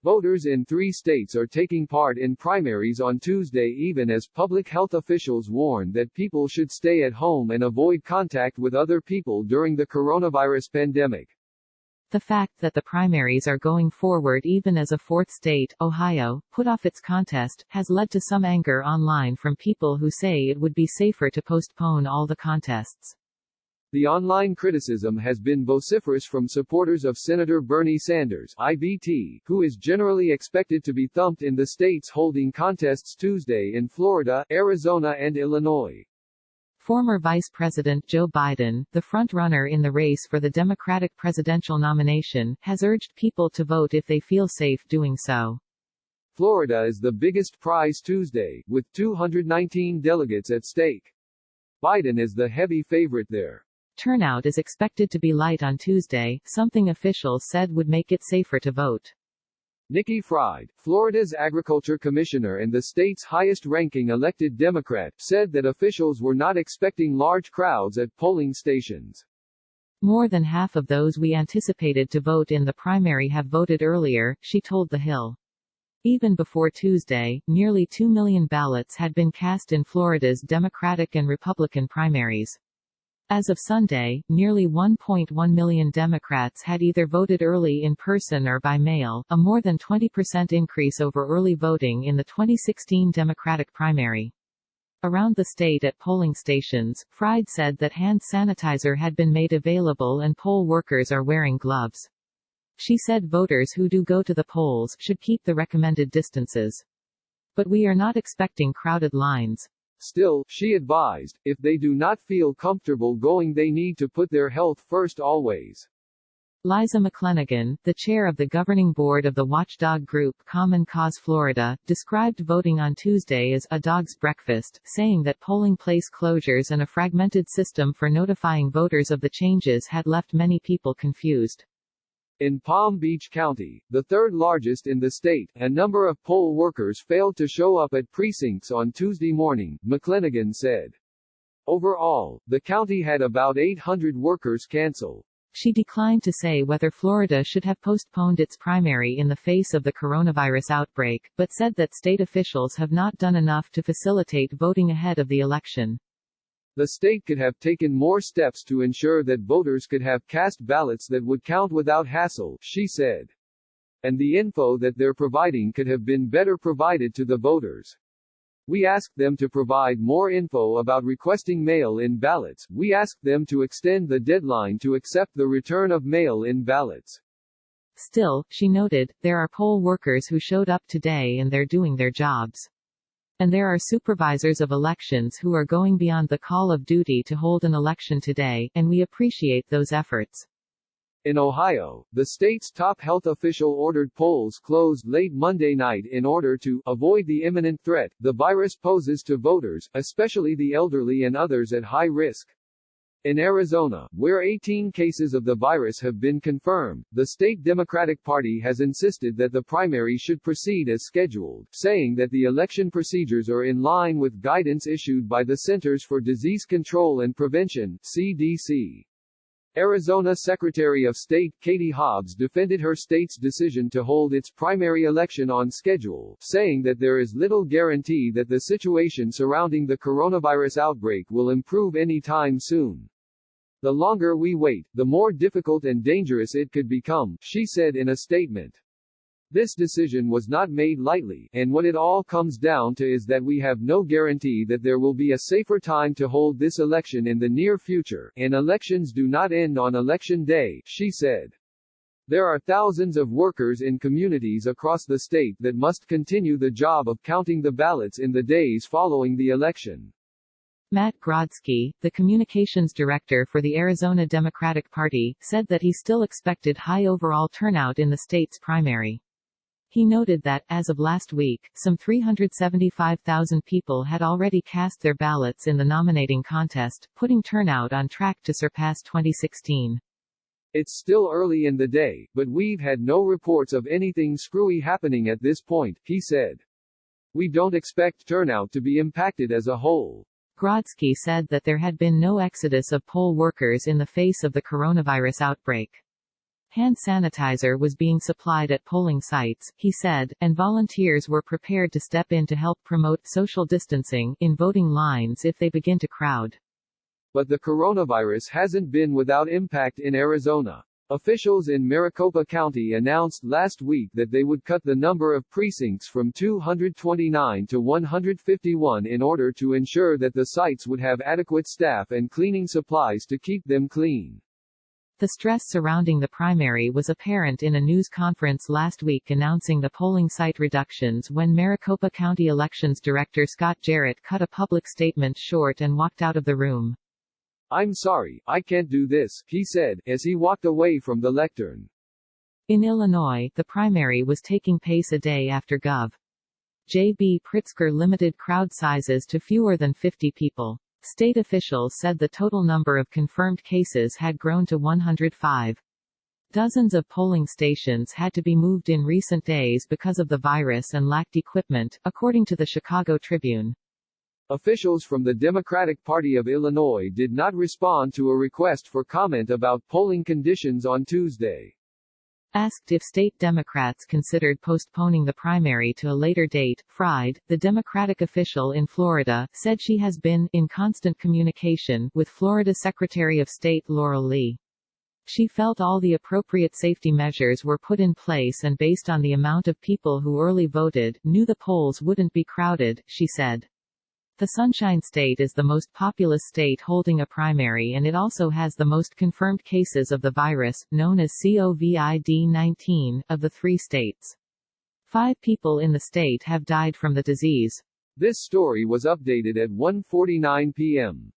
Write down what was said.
Voters in 3 states are taking part in primaries on Tuesday, even as public health officials warn that people should stay at home and avoid contact with other people during the coronavirus pandemic. The fact that the primaries are going forward even as a 4th state, Ohio, put off its contest, has led to some anger online from people who say it would be safer to postpone all the contests. The online criticism has been vociferous from supporters of Senator Bernie Sanders, IBT, who is generally expected to be thumped in the states holding contests Tuesday in Florida, Arizona and Illinois. Former Vice President Joe Biden, the front-runner in the race for the Democratic presidential nomination, has urged people to vote if they feel safe doing so. Florida is the biggest prize Tuesday, with 219 delegates at stake. Biden is the heavy favorite there. Turnout is expected to be light on Tuesday, something officials said would make it safer to vote. Nikki Fried, Florida's agriculture commissioner and the state's highest-ranking elected Democrat, said that officials were not expecting large crowds at polling stations. More than half of those we anticipated to vote in the primary have voted earlier, she told TheHill. Even before Tuesday, nearly 2 million ballots had been cast in Florida's Democratic and Republican primaries. As of Sunday, nearly 1.1 million Democrats had either voted early in person or by mail, a more than 20% increase over early voting in the 2016 Democratic primary. Around the state at polling stations, Fried said that hand sanitizer had been made available and poll workers are wearing gloves. She said voters who do go to the polls should keep the recommended distances. But we are not expecting crowded lines. Still, she advised, if they do not feel comfortable going, they need to put their health first always. Liza McClanagan, the chair of the governing board of the watchdog group Common Cause Florida, described voting on Tuesday as a dog's breakfast, saying that polling place closures and a fragmented system for notifying voters of the changes had left many people confused. In Palm Beach County, the third largest in the state, a number of poll workers failed to show up at precincts on Tuesday morning, McClanagan said. Overall, the county had about 800 workers cancel. She declined to say whether Florida should have postponed its primary in the face of the coronavirus outbreak, but said that state officials have not done enough to facilitate voting ahead of the election. The state could have taken more steps to ensure that voters could have cast ballots that would count without hassle, she said. And the info that they're providing could have been better provided to the voters. We asked them to provide more info about requesting mail-in ballots. We asked them to extend the deadline to accept the return of mail-in ballots. Still, she noted, there are poll workers who showed up today and they're doing their jobs. And there are supervisors of elections who are going beyond the call of duty to hold an election today, and we appreciate those efforts. In Ohio, the state's top health official ordered polls closed late Monday night in order to avoid the imminent threat the virus poses to voters, especially the elderly and others at high risk. In Arizona, where 18 cases of the virus have been confirmed, the state Democratic Party has insisted that the primary should proceed as scheduled, saying that the election procedures are in line with guidance issued by the Centers for Disease Control and Prevention, CDC. Arizona Secretary of State Katie Hobbs defended her state's decision to hold its primary election on schedule, saying that there is little guarantee that the situation surrounding the coronavirus outbreak will improve any time soon. The longer we wait, the more difficult and dangerous it could become, she said in a statement. This decision was not made lightly, and what it all comes down to is that we have no guarantee that there will be a safer time to hold this election in the near future, and elections do not end on election day, she said. There are thousands of workers in communities across the state that must continue the job of counting the ballots in the days following the election. Matt Grodzki, the communications director for the Arizona Democratic Party, said that he still expected high overall turnout in the state's primary. He noted that, as of last week, some 375,000 people had already cast their ballots in the nominating contest, putting turnout on track to surpass 2016. It's still early in the day, but we've had no reports of anything screwy happening at this point, he said. We don't expect turnout to be impacted as a whole. Grodzki said that there had been no exodus of poll workers in the face of the coronavirus outbreak. Hand sanitizer was being supplied at polling sites, he said, and volunteers were prepared to step in to help promote social distancing in voting lines if they begin to crowd. But the coronavirus hasn't been without impact in Arizona. Officials in Maricopa County announced last week that they would cut the number of precincts from 229 to 151 in order to ensure that the sites would have adequate staff and cleaning supplies to keep them clean. The stress surrounding the primary was apparent in a news conference last week announcing the polling site reductions when Maricopa County Elections Director Scott Jarrett cut a public statement short and walked out of the room. "I'm sorry, I can't do this," he said, as he walked away from the lectern. In Illinois, the primary was taking pace a day after Gov. J.B. Pritzker limited crowd sizes to fewer than 50 people. State officials said the total number of confirmed cases had grown to 105. Dozens of polling stations had to be moved in recent days because of the virus and lacked equipment, according to the Chicago Tribune. Officials from the Democratic Party of Illinois did not respond to a request for comment about polling conditions on Tuesday. Asked if state Democrats considered postponing the primary to a later date, Fried, the Democratic official in Florida, said she has been in constant communication with Florida Secretary of State Laurel Lee. She felt all the appropriate safety measures were put in place and based on the amount of people who early voted, knew the polls wouldn't be crowded, she said. The Sunshine State is the most populous state holding a primary and it also has the most confirmed cases of the virus, known as COVID-19, of the 3 states. 5 people in the state have died from the disease. This story was updated at 1:49 p.m.